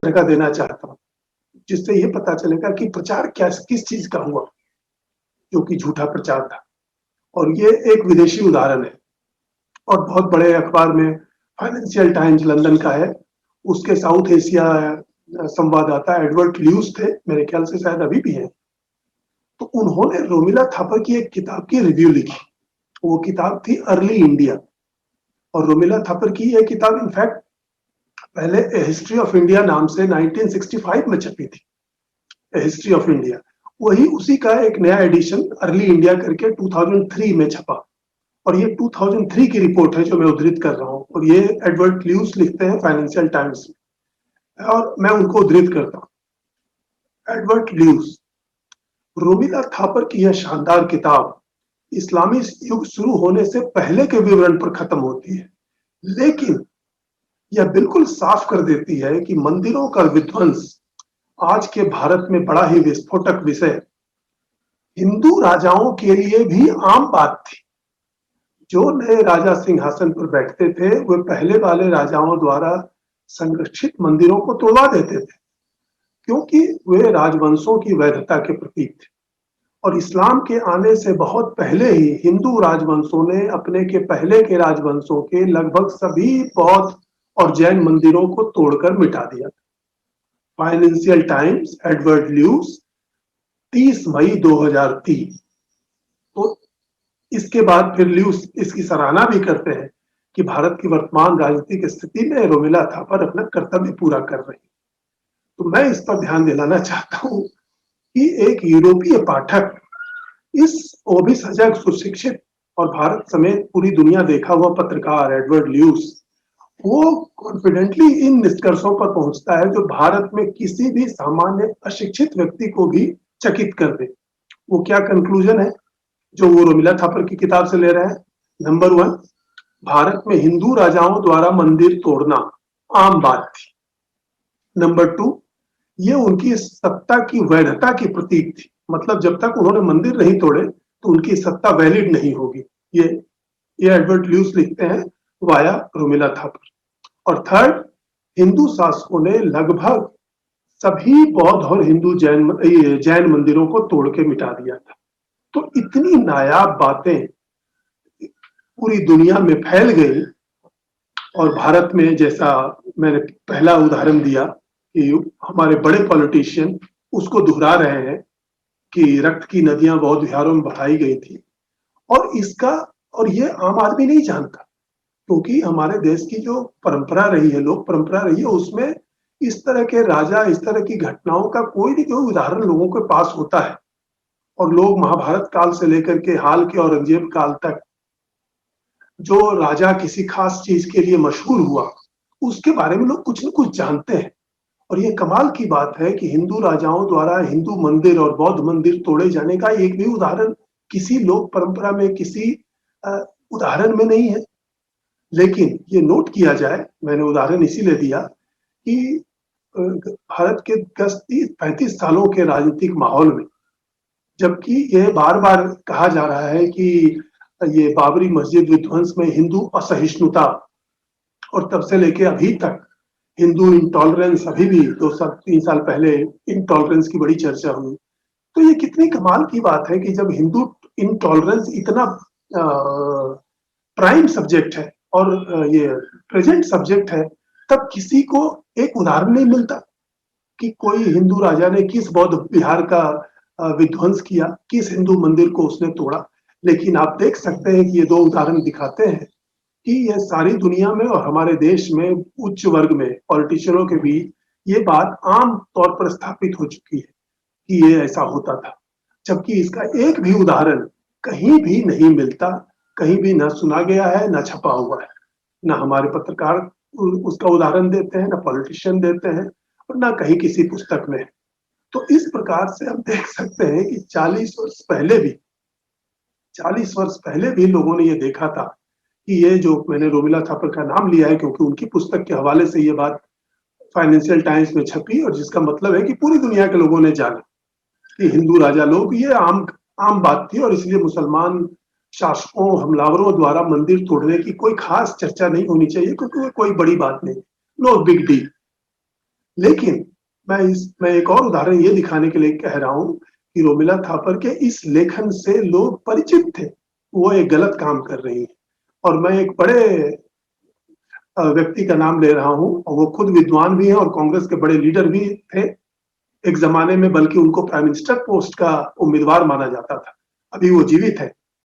तरह का देना चाहता हूँ, जिससे ये पता चलेगा कि प्रचार किस चीज़ का हुआ, जो कि झूठा प्रचार था। और ये एक विदेशी उदाहरण है और बहुत बड़े अखबार में फाइनेंशियल टाइम्स लंदन का है, उसके साउथ एशिया संवाददाता एडवर्ड ल्यूस थे, मेरे ख्याल से शायद अभी भी हैं। तो उन्होंने रोमिला थापर की एक किताब की रिव्यू लिखी। वो किताब थी अर्ली इंडिया, और रोमिला थापर की यह किताब इनफैक्ट पहले ए हिस्ट्री ऑफ इंडिया नाम से 1965 में छपी थी। ए हिस्ट्री ऑफ इंडिया, वही उसी का एक नया एडिशन अर्ली इंडिया करके 2003 में छपा। और ये 2003 की रिपोर्ट है जो मैं उद्धृत कर रहा हूँ, और ये एडवर्ड ल्यूस लिखते हैं फाइनेंशियल टाइम्स में, और मैं उनको उद्धृत करता हूँ। एडवर्ड ल्यूस, रोमिला थापर की यह शानदार किताब इस्लामी युग शुरू होने से पहले के विवरण पर खत्म होती है, लेकिन यह बिल्कुल साफ कर देती है कि मंदिरों का विध्वंस आज के भारत में बड़ा ही विस्फोटक विषय हिंदू राजाओं के लिए भी आम बात थी। जो नए राजा सिंहासन पर बैठते थे वे पहले वाले राजाओं द्वारा संरक्षित मंदिरों को तोड़वा देते थे, क्योंकि वे राजवंशों की वैधता के प्रतीक थे। और इस्लाम के आने से बहुत पहले ही हिंदू राजवंशों ने अपने के पहले के राजवंशों के लगभग सभी बौद्ध और जैन मंदिरों को तोड़कर मिटा दिया। फाइनेंशियल टाइम्स, एडवर्ड ल्यूस, 30 मई 2003। तो इसके बाद फिर ल्यूस इसकी सराहना भी करते हैं कि भारत की वर्तमान राजनीतिक स्थिति में रोमिला थापर अपना कर्तव्य पूरा कर रही। तो मैं इस पर ध्यान दिलाना चाहता हूं कि एक यूरोपीय पाठक, इस वो भी सजग, सुशिक्षित और भारत समेत पूरी दुनिया देखा हुआ पत्रकार एडवर्ड ल्यूस, वो कॉन्फिडेंटली इन निष्कर्षों पर पहुंचता है जो भारत में किसी भी सामान्य अशिक्षित व्यक्ति को भी चकित कर दे। वो क्या कंक्लूजन है जो वो रोमिला थापर की किताब से ले रहे हैं? नंबर 1, भारत में हिंदू राजाओं द्वारा मंदिर तोड़ना आम बात थी। नंबर 2, ये उनकी सत्ता की वैधता की प्रतीक थी, मतलब जब तक उन्होंने मंदिर नहीं तोड़े तो उनकी सत्ता वैलिड नहीं होगी। ये एडवर्ड ल्यूस लिखते हैं वाया रोमिला थापर। और थर्ड, हिंदू शासकों ने लगभग सभी बौद्ध और हिंदू जैन मंदिरों को तोड़ के मिटा दिया था। तो इतनी नायाब बातें पूरी दुनिया में फैल गई, और भारत में, जैसा मैंने पहला उदाहरण दिया कि हमारे बड़े पॉलिटिशियन उसको दोहरा रहे हैं कि रक्त की नदियां बौद्ध विहारों में बहाई गई थी, और ये आम आदमी नहीं जानता, क्योंकि हमारे देश की जो परंपरा रही है, लोक परंपरा रही है, उसमें इस तरह के राजा, इस तरह की घटनाओं का कोई न कोई उदाहरण लोगों के पास होता है। और लोग महाभारत काल से लेकर के हाल के औरंगजेब काल तक जो राजा किसी खास चीज के लिए मशहूर हुआ, उसके बारे में लोग कुछ न कुछ जानते हैं। और ये कमाल की बात है कि हिंदू राजाओं द्वारा हिंदू मंदिर और बौद्ध मंदिर तोड़े जाने का एक भी उदाहरण किसी लोक परंपरा में, किसी उदाहरण में नहीं है। लेकिन ये नोट किया जाए, मैंने उदाहरण इसीलिए दिया कि भारत के 30-35 सालों के राजनीतिक माहौल में, जबकि ये बार बार कहा जा रहा है कि ये बाबरी मस्जिद विध्वंस में हिंदू असहिष्णुता, और तब से लेके अभी तक हिंदू इंटॉलरेंस, अभी भी 2-3 साल पहले इंटॉलरेंस की बड़ी चर्चा हुई। तो ये कितनी कमाल की बात है कि जब हिंदू इंटॉलरेंस इतना प्राइम सब्जेक्ट है और ये प्रेजेंट सब्जेक्ट है, तब किसी को एक उदाहरण नहीं मिलता कि कोई हिंदू राजा ने किस बौद्ध विहार का विध्वंस किया, किस हिंदू मंदिर को उसने तोड़ा। लेकिन आप देख सकते हैं कि ये 2 उदाहरण दिखाते हैं कि यह सारी दुनिया में और हमारे देश में उच्च वर्ग में पॉलिटिशियनों के बीच ये बात आम तौर पर स्थापित हो चुकी है कि ये ऐसा होता था, जबकि इसका एक भी उदाहरण कहीं भी नहीं मिलता, कहीं भी न सुना गया है, न छपा हुआ है, न हमारे पत्रकार उसका उदाहरण देते हैं, न पॉलिटिशियन देते हैं, और न कहीं किसी पुस्तक में। तो इस प्रकार से हम देख सकते हैं कि 40 वर्ष पहले भी लोगों ने ये देखा था कि ये जो मैंने रोमिला थापर का नाम लिया है क्योंकि उनकी पुस्तक के हवाले से ये बात फाइनेंशियल टाइम्स में छपी, और जिसका मतलब है कि पूरी दुनिया के लोगों ने जाना कि हिंदू राजा लोग, ये आम बात थी, और इसलिए मुसलमान शासकों, हमलावरों द्वारा मंदिर तोड़ने की कोई खास चर्चा नहीं होनी चाहिए, क्योंकि वो कोई बड़ी बात नहीं, नो बिग डील। लेकिन मैं एक और उदाहरण ये दिखाने के लिए कह रहा हूं कि रोमिला थापर के इस लेखन से लोग परिचित थे, वो एक गलत काम कर रही है। और मैं एक बड़े व्यक्ति का नाम ले रहा हूं, और वो खुद विद्वान भी हैं और कांग्रेस के बड़े लीडर भी थे एक जमाने में, बल्कि उनको प्राइम मिनिस्टर पोस्ट का उम्मीदवार माना जाता था। अभी वो जीवित है,